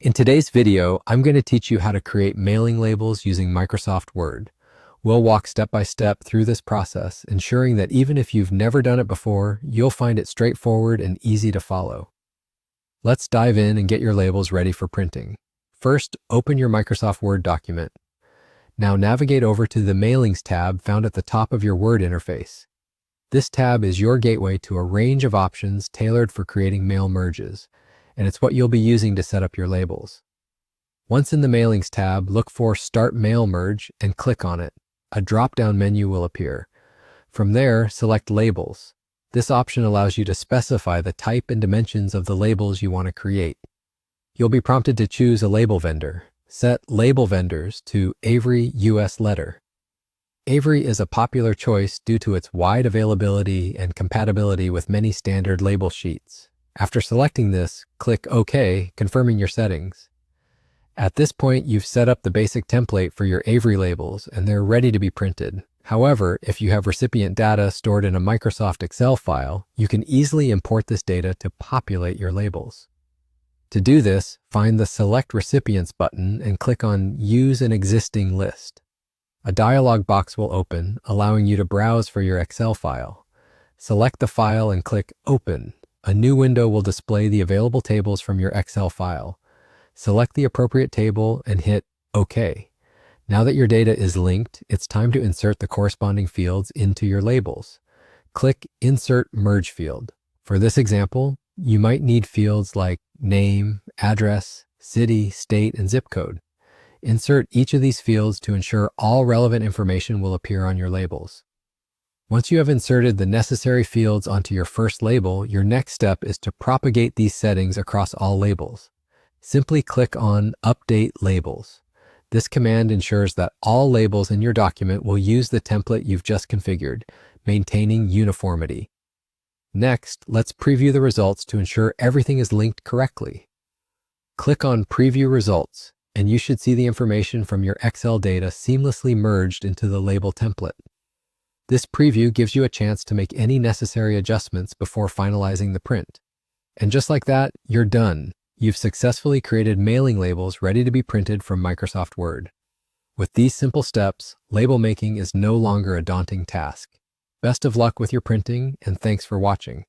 In today's video, I'm going to teach you how to create mailing labels using Microsoft Word. We'll walk step by step through this process, ensuring that even if you've never done it before, you'll find it straightforward and easy to follow. Let's dive in and get your labels ready for printing. First, open your Microsoft Word document. Now navigate over to the Mailings tab found at the top of your Word interface. This tab is your gateway to a range of options tailored for creating mail merges, and it's what you'll be using to set up your labels. Once in the Mailings tab, look for Start Mail Merge and click on it. A drop-down menu will appear. From there, select Labels. This option allows you to specify the type and dimensions of the labels you want to create. You'll be prompted to choose a label vendor. Set Label Vendors to Avery US Letter. Avery is a popular choice due to its wide availability and compatibility with many standard label sheets. After selecting this, click OK, confirming your settings. At this point, you've set up the basic template for your Avery labels and they're ready to be printed. However, if you have recipient data stored in a Microsoft Excel file, you can easily import this data to populate your labels. To do this, find the Select Recipients button and click on Use an Existing List. A dialog box will open, allowing you to browse for your Excel file. Select the file and click Open. A new window will display the available tables from your Excel file. Select the appropriate table and hit OK. Now that your data is linked, it's time to insert the corresponding fields into your labels. Click Insert Merge Field. For this example, you might need fields like name, address, city, state, and zip code. Insert each of these fields to ensure all relevant information will appear on your labels. Once you have inserted the necessary fields onto your first label, your next step is to propagate these settings across all labels. Simply click on Update Labels. This command ensures that all labels in your document will use the template you've just configured, maintaining uniformity. Next, let's preview the results to ensure everything is linked correctly. Click on Preview Results, and you should see the information from your Excel data seamlessly merged into the label template. This preview gives you a chance to make any necessary adjustments before finalizing the print. And just like that, you're done. You've successfully created mailing labels ready to be printed from Microsoft Word. With these simple steps, label making is no longer a daunting task. Best of luck with your printing, and thanks for watching.